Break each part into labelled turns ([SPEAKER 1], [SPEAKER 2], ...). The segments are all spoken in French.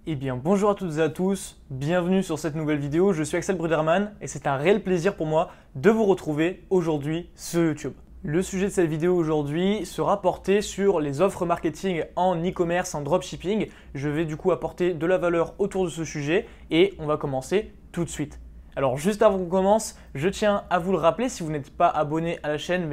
[SPEAKER 1] Eh bien bonjour à toutes et à tous, bienvenue sur cette nouvelle vidéo, je suis Axel Bruderman et c'est un réel plaisir pour moi de vous retrouver aujourd'hui sur YouTube. Le sujet de cette vidéo aujourd'hui sera porté sur les offres marketing en e-commerce, en dropshipping. Je vais du coup apporter de la valeur autour de ce sujet et on va commencer tout de suite. Alors juste avant qu'on commence, je tiens à vous le rappeler, si vous n'êtes pas abonné à la chaîne,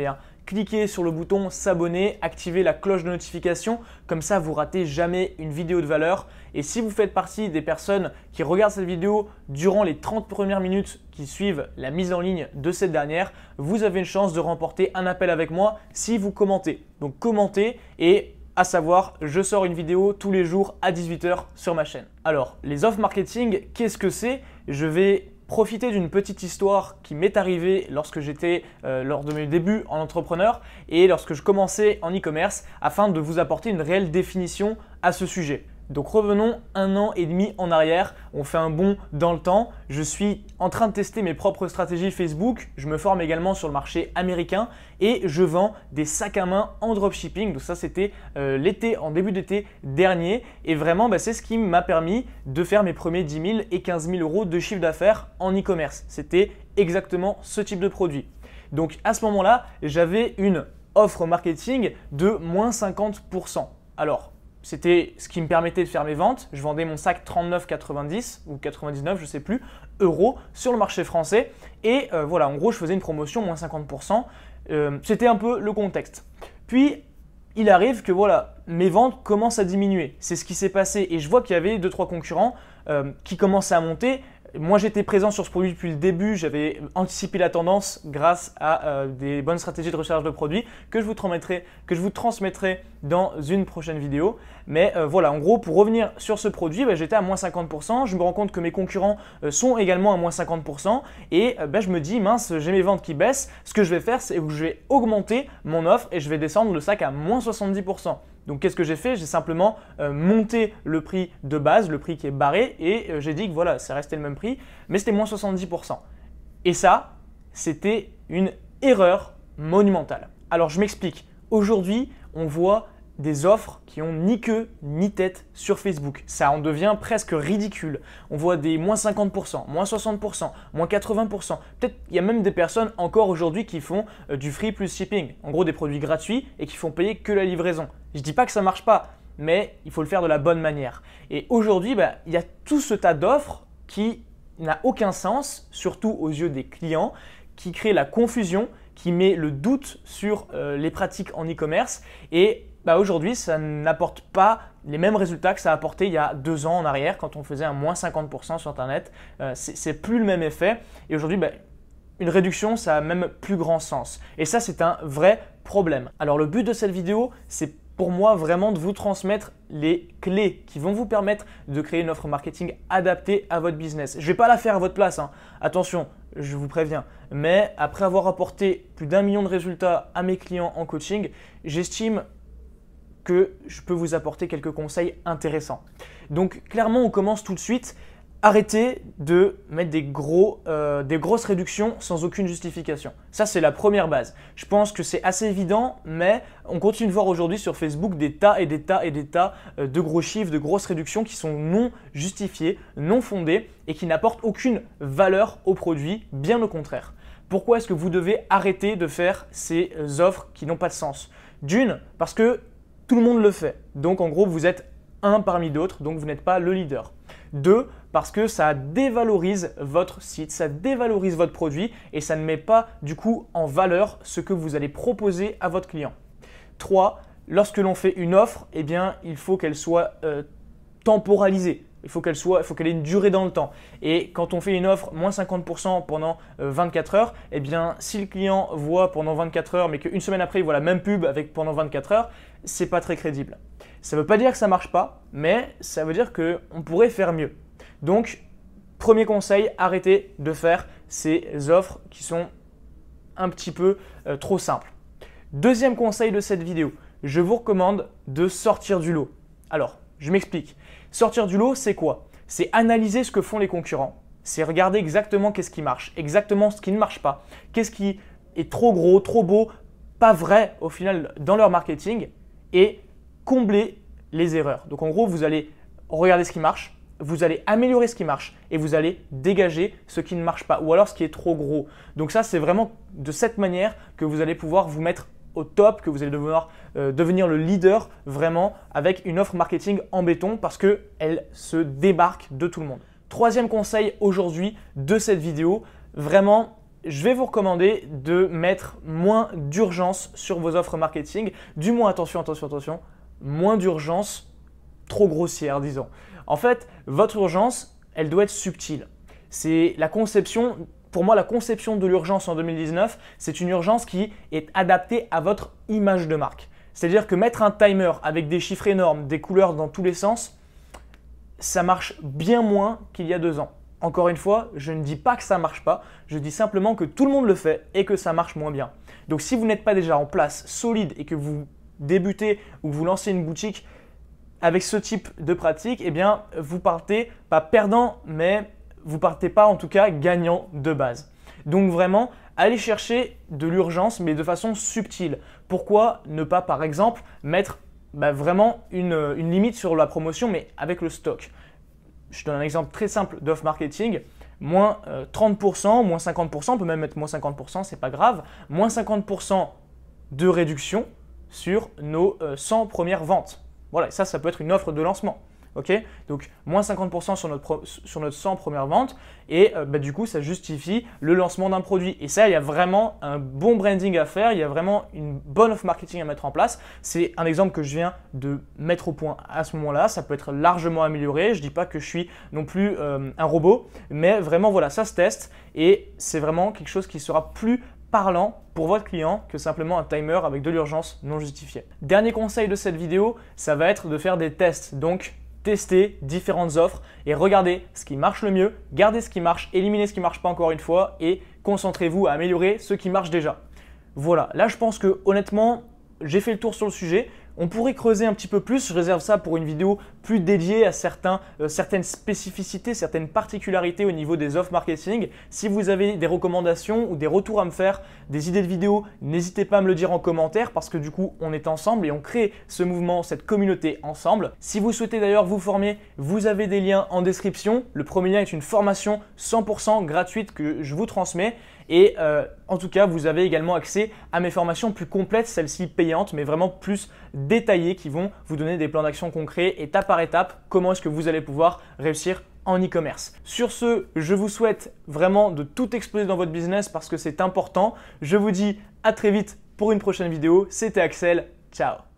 [SPEAKER 1] cliquez sur le bouton s'abonner, activez la cloche de notification, comme ça vous ratez jamais une vidéo de valeur. Et si vous faites partie des personnes qui regardent cette vidéo durant les 30 premières minutes qui suivent la mise en ligne de cette dernière, vous avez une chance de remporter un appel avec moi si vous commentez. Donc commentez et à savoir, je sors une vidéo tous les jours à 18 h sur ma chaîne. Alors, les offres marketing, qu'est-ce que c'est? Je vais profiter d'une petite histoire qui m'est arrivée lorsque j'étais lors de mes débuts en entrepreneur et lorsque je commençais en e-commerce afin de vous apporter une réelle définition à ce sujet. Donc revenons 1 an et demi en arrière, on fait un bond dans le temps. Je suis en train de tester mes propres stratégies Facebook, je me forme également sur le marché américain et je vends des sacs à main en dropshipping. Donc ça c'était l'été, en début d'été dernier et vraiment c'est ce qui m'a permis de faire mes premiers 10 000 et 15 000 euros de chiffre d'affaires en e-commerce. C'était exactement ce type de produit. Donc à ce moment-là, j'avais une offre marketing de moins 50%. Alors, c'était ce qui me permettait de faire mes ventes. Je vendais mon sac 39,90 ou 99, je ne sais plus, euros sur le marché français. Et voilà, en gros, je faisais une promotion moins 50%. C'était un peu le contexte. Puis, il arrive que voilà, mes ventes commencent à diminuer. C'est ce qui s'est passé et je vois qu'il y avait 2-3 concurrents qui commençaient à monter. Moi, j'étais présent sur ce produit depuis le début, j'avais anticipé la tendance grâce à des bonnes stratégies de recherche de produits que je vous transmettrai dans une prochaine vidéo. Mais voilà, en gros, pour revenir sur ce produit, j'étais à moins 50%. Je me rends compte que mes concurrents sont également à moins 50% et je me dis, mince, j'ai mes ventes qui baissent. Ce que je vais faire, c'est que je vais augmenter mon offre et je vais descendre le sac à moins 70%. Donc, qu'est-ce que j'ai fait? J'ai simplement monté le prix de base, le prix qui est barré et j'ai dit que voilà, c'est resté le même prix, mais c'était moins 70%. Et ça, c'était une erreur monumentale. Alors, je m'explique. Aujourd'hui, on voit des offres qui ont ni queue ni tête sur Facebook. Ça en devient presque ridicule. On voit des moins 50%, moins 60%, moins 80%. Peut-être il y a même des personnes encore aujourd'hui qui font du free plus shipping. En gros, des produits gratuits et qui font payer que la livraison. Je ne dis pas que ça ne marche pas, mais il faut le faire de la bonne manière. Et aujourd'hui, il y a tout ce tas d'offres qui n'a aucun sens, surtout aux yeux des clients, qui crée la confusion, qui met le doute sur les pratiques en e-commerce et aujourd'hui, ça n'apporte pas les mêmes résultats que ça a apporté il y a 2 ans en arrière quand on faisait un moins 50% sur Internet. C'est plus le même effet et aujourd'hui, une réduction, ça a même plus grand sens. Et ça, c'est un vrai problème. Alors le but de cette vidéo, c'est pour moi vraiment de vous transmettre les clés qui vont vous permettre de créer une offre marketing adaptée à votre business. Je ne vais pas la faire à votre place, hein. Attention, je vous préviens. Mais après avoir apporté plus d'1 million de résultats à mes clients en coaching, j'estime que je peux vous apporter quelques conseils intéressants. Donc clairement, on commence tout de suite. Arrêtez de mettre des grosses réductions sans aucune justification. Ça, c'est la première base. Je pense que c'est assez évident, mais on continue de voir aujourd'hui sur Facebook des tas et des tas et des tas de gros chiffres, de grosses réductions qui sont non justifiées, non fondées et qui n'apportent aucune valeur au produit, bien au contraire. Pourquoi est-ce que vous devez arrêter de faire ces offres qui n'ont pas de sens? D'une, parce que tout le monde le fait. Donc en gros, vous êtes un parmi d'autres, donc vous n'êtes pas le leader. 2, parce que ça dévalorise votre site, ça dévalorise votre produit et ça ne met pas du coup en valeur ce que vous allez proposer à votre client. 3, lorsque l'on fait une offre, il faut qu'elle soit temporalisée. Il faut qu'elle ait une durée dans le temps. Et quand on fait une offre moins 50% pendant 24 heures, si le client voit pendant 24 heures, mais qu'une semaine après, il voit la même pub pendant 24 heures, c'est pas très crédible. Ça ne veut pas dire que ça ne marche pas, mais ça veut dire qu'on pourrait faire mieux. Donc, premier conseil, arrêtez de faire ces offres qui sont un petit peu trop simples. Deuxième conseil de cette vidéo, je vous recommande de sortir du lot. Alors, je m'explique. Sortir du lot, c'est quoi? C'est analyser ce que font les concurrents. C'est regarder exactement qu'est-ce qui marche, exactement ce qui ne marche pas, qu'est-ce qui est trop gros, trop beau, pas vrai au final dans leur marketing et combler les erreurs. Donc en gros, vous allez regarder ce qui marche, vous allez améliorer ce qui marche et vous allez dégager ce qui ne marche pas ou alors ce qui est trop gros. Donc ça, c'est vraiment de cette manière que vous allez pouvoir vous mettre au top, que vous allez devoir devenir le leader vraiment avec une offre marketing en béton parce qu'elle se démarque de tout le monde. Troisième conseil aujourd'hui de cette vidéo, vraiment, je vais vous recommander de mettre moins d'urgence sur vos offres marketing. Du moins, attention, moins d'urgence trop grossière, disons. En fait, votre urgence, elle doit être subtile. C'est la conception, pour moi, la conception de l'urgence en 2019, c'est une urgence qui est adaptée à votre image de marque. C'est-à-dire que mettre un timer avec des chiffres énormes, des couleurs dans tous les sens, ça marche bien moins qu'il y a 2 ans. Encore une fois, je ne dis pas que ça ne marche pas, je dis simplement que tout le monde le fait et que ça marche moins bien. Donc si vous n'êtes pas déjà en place, solide et que vous débutez ou que vous lancez une boutique avec ce type de pratique, eh bien vous partez pas perdant, mais vous partez pas en tout cas gagnant de base. Donc vraiment, allez chercher de l'urgence mais de façon subtile. Pourquoi ne pas par exemple mettre vraiment une limite sur la promotion mais avec le stock? Je donne un exemple très simple d'off marketing, moins 30%, moins 50%, on peut même mettre moins 50%, c'est pas grave, moins 50% de réduction sur nos 100 premières ventes. Voilà, ça peut être une offre de lancement. Okay, donc moins 50% sur notre 100 premières ventes et du coup ça justifie le lancement d'un produit. Et ça, il y a vraiment un bon branding à faire, il y a vraiment une bonne offre marketing à mettre en place. C'est un exemple que je viens de mettre au point à ce moment-là, ça peut être largement amélioré. Je ne dis pas que je suis non plus un robot, mais vraiment voilà, ça se teste et c'est vraiment quelque chose qui sera plus parlant pour votre client que simplement un timer avec de l'urgence non justifiée. Dernier conseil de cette vidéo, ça va être de faire des tests. Donc testez différentes offres et regardez ce qui marche le mieux, gardez ce qui marche, éliminez ce qui ne marche pas encore une fois et concentrez-vous à améliorer ce qui marche déjà. Voilà, là je pense que honnêtement, j'ai fait le tour sur le sujet. On pourrait creuser un petit peu plus, je réserve ça pour une vidéo plus dédiée à certaines spécificités, certaines particularités au niveau des offres marketing. Si vous avez des recommandations ou des retours à me faire, des idées de vidéos, n'hésitez pas à me le dire en commentaire parce que du coup on est ensemble et on crée ce mouvement, cette communauté ensemble. Si vous souhaitez d'ailleurs vous former, vous avez des liens en description. Le premier lien est une formation 100% gratuite que je vous transmets. Et en tout cas, vous avez également accès à mes formations plus complètes, celles-ci payantes, mais vraiment plus détaillées qui vont vous donner des plans d'action concrets, étape par étape, comment est-ce que vous allez pouvoir réussir en e-commerce. Sur ce, je vous souhaite vraiment de tout exploser dans votre business parce que c'est important. Je vous dis à très vite pour une prochaine vidéo. C'était Axel, ciao!